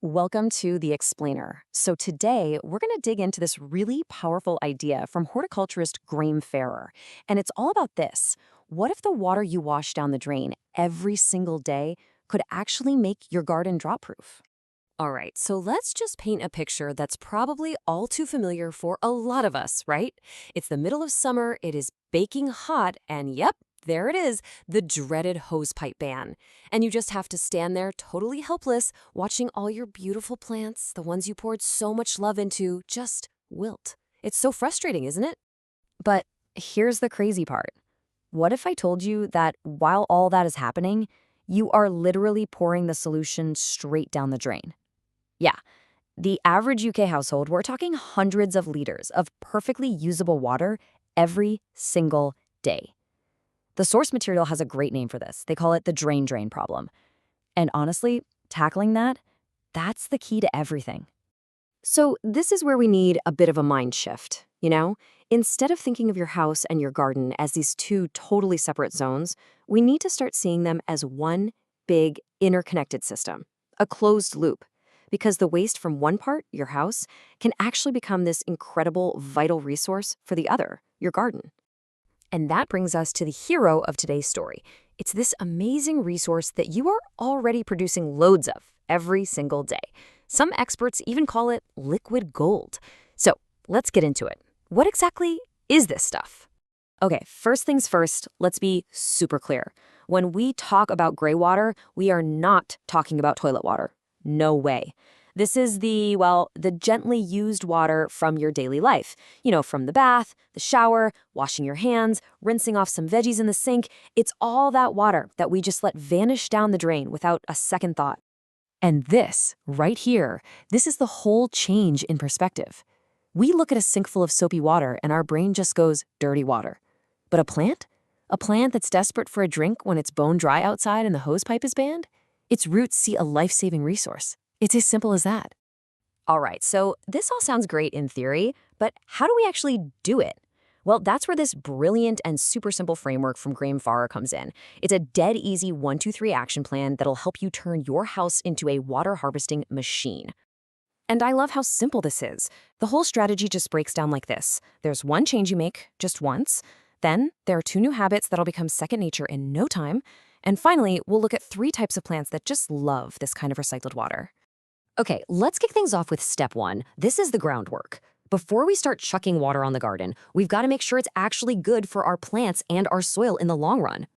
Welcome to The Explainer. So today, we're going to dig into this really powerful idea from horticulturist Graeme Farrer. And it's all about this. What if the water you wash down the drain every single day could actually make your garden drought-proof? All right, so let's just paint a picture that's probably all too familiar for a lot of us, right? It's the middle of summer, it is baking hot, and yep, there it is, the dreaded hosepipe ban. And you just have to stand there totally helpless, watching all your beautiful plants, the ones you poured so much love into, just wilt. It's so frustrating, isn't it? But here's the crazy part. What if I told you that while all that is happening, you are literally pouring the solution straight down the drain? Yeah, the average UK household, we're talking hundreds of liters of perfectly usable water every single day. The source material has a great name for this. They call it the drain problem. And honestly, tackling that's the key to everything. So this is where we need a bit of a mind shift, you know? Instead of thinking of your house and your garden as these two totally separate zones, we need to start seeing them as one big interconnected system, a closed loop. Because the waste from one part, your house, can actually become this incredible, vital resource for the other, your garden. And that brings us to the hero of today's story. It's this amazing resource that you are already producing loads of every single day. Some experts even call it liquid gold. So let's get into it. What exactly is this stuff? Okay, first things first, let's be super clear. When we talk about gray water, we are not talking about toilet water. No way. This is the gently used water from your daily life. You know, from the bath, the shower, washing your hands, rinsing off some veggies in the sink. It's all that water that we just let vanish down the drain without a second thought. And this, right here, this is the whole change in perspective. We look at a sink full of soapy water and our brain just goes, dirty water. But a plant? A plant that's desperate for a drink when it's bone dry outside and the hose pipe is banned? Its roots see a life-saving resource. It's as simple as that. All right, so this all sounds great in theory, but how do we actually do it? Well, that's where this brilliant and super simple framework from Graeme Farrer comes in. It's a dead easy 1-2-3 action plan that'll help you turn your house into a water harvesting machine. And I love how simple this is. The whole strategy just breaks down like this. There's one change you make just once. Then there are 2 new habits that'll become second nature in no time. And finally, we'll look at 3 types of plants that just love this kind of recycled water. Okay, let's kick things off with step 1. This is the groundwork. Before we start chucking water on the garden, we've got to make sure it's actually good for our plants and our soil in the long run.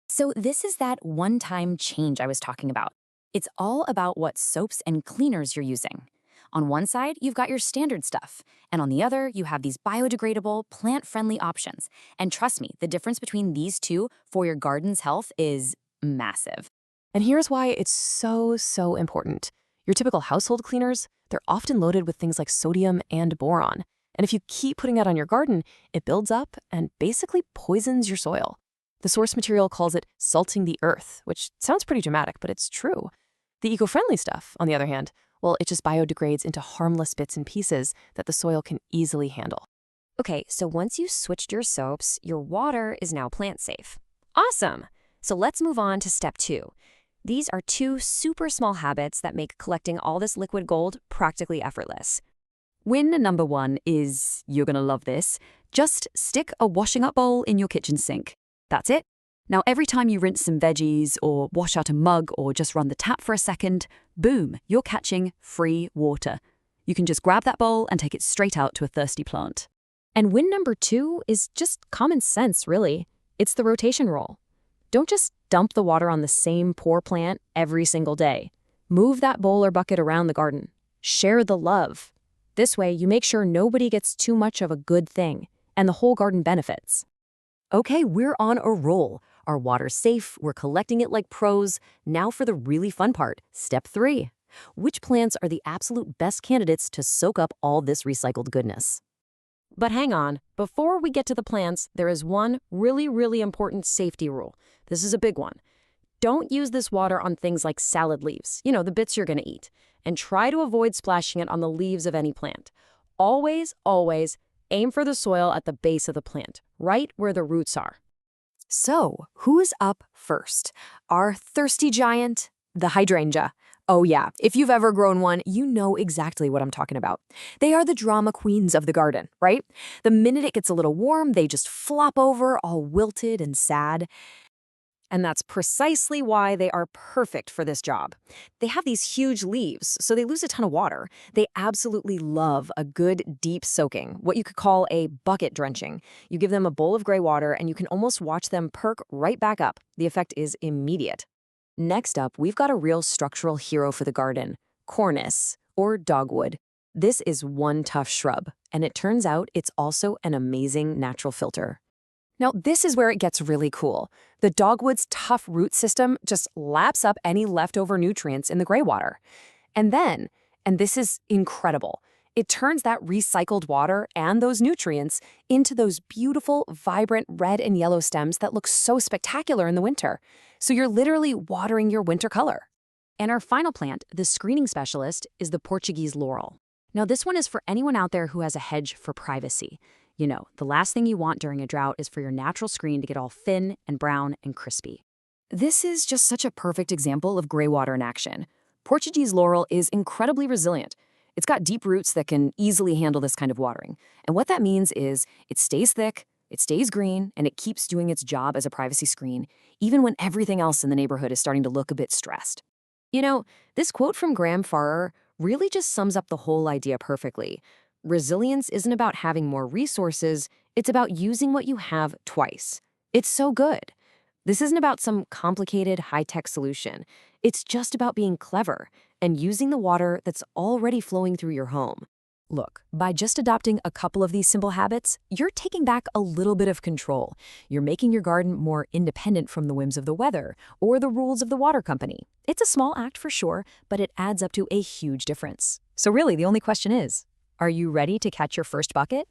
So this is that one-time change I was talking about. It's all about what soaps and cleaners you're using. On one side, you've got your standard stuff, and on the other, you have these biodegradable, plant-friendly options. And trust me, the difference between these two for your garden's health is massive. And here's why it's so important. Your typical household cleaners, they're often loaded with things like sodium and boron. And if you keep putting that on your garden, it builds up and basically poisons your soil. The source material calls it salting the earth, which sounds pretty dramatic, but it's true. The eco-friendly stuff, on the other hand, well, it just biodegrades into harmless bits and pieces that the soil can easily handle. Okay, so once you switched your soaps, your water is now plant safe. Awesome! So let's move on to step 2. These are 2 super small habits that make collecting all this liquid gold practically effortless. Win number 1 is, you're gonna love this, just stick a washing up bowl in your kitchen sink. That's it. Now, every time you rinse some veggies or wash out a mug or just run the tap for a second, boom, you're catching free water. You can just grab that bowl and take it straight out to a thirsty plant. And win number 2 is just common sense, really. It's the rotation rule. Don't just dump the water on the same poor plant every single day. Move that bowl or bucket around the garden. Share the love. This way, you make sure nobody gets too much of a good thing, and the whole garden benefits. Okay, we're on a roll. Our water's safe, we're collecting it like pros. Now for the really fun part, step 3. Which plants are the absolute best candidates to soak up all this recycled goodness? But hang on, before we get to the plants, there is one really important safety rule. This is a big one. Don't use this water on things like salad leaves, you know, the bits you're gonna eat, and try to avoid splashing it on the leaves of any plant. Always aim for the soil at the base of the plant, right where the roots are. So, who's up first? Our thirsty giant, the hydrangea. Oh yeah, if you've ever grown one, you know exactly what I'm talking about. They are the drama queens of the garden, right? The minute it gets a little warm, they just flop over, all wilted and sad. And that's precisely why they are perfect for this job. They have these huge leaves, so they lose a ton of water. They absolutely love a good deep soaking, what you could call a bucket drenching. You give them a bowl of gray water and you can almost watch them perk right back up. The effect is immediate. Next up, we've got a real structural hero for the garden, cornice, or dogwood. This is one tough shrub, and it turns out it's also an amazing natural filter. Now, this is where it gets really cool. The dogwood's tough root system just laps up any leftover nutrients in the gray water. And then, and this is incredible, it turns that recycled water and those nutrients into those beautiful, vibrant red and yellow stems that look so spectacular in the winter. So you're literally watering your winter color. And our final plant, the screening specialist, is the Portuguese laurel. Now, this one is for anyone out there who has a hedge for privacy. You know, the last thing you want during a drought is for your natural screen to get all thin and brown and crispy. This is just such a perfect example of gray water in action. Portuguese laurel is incredibly resilient. It's got deep roots that can easily handle this kind of watering. And what that means is it stays thick, it stays green, and it keeps doing its job as a privacy screen, even when everything else in the neighborhood is starting to look a bit stressed. You know, this quote from Graeme Farrer really just sums up the whole idea perfectly. Resilience isn't about having more resources, it's about using what you have twice. It's so good. This isn't about some complicated, high-tech solution. It's just about being clever and using the water that's already flowing through your home. Look, by just adopting a couple of these simple habits, you're taking back a little bit of control. You're making your garden more independent from the whims of the weather or the rules of the water company. It's a small act for sure, but it adds up to a huge difference. So really, the only question is, are you ready to catch your first bucket?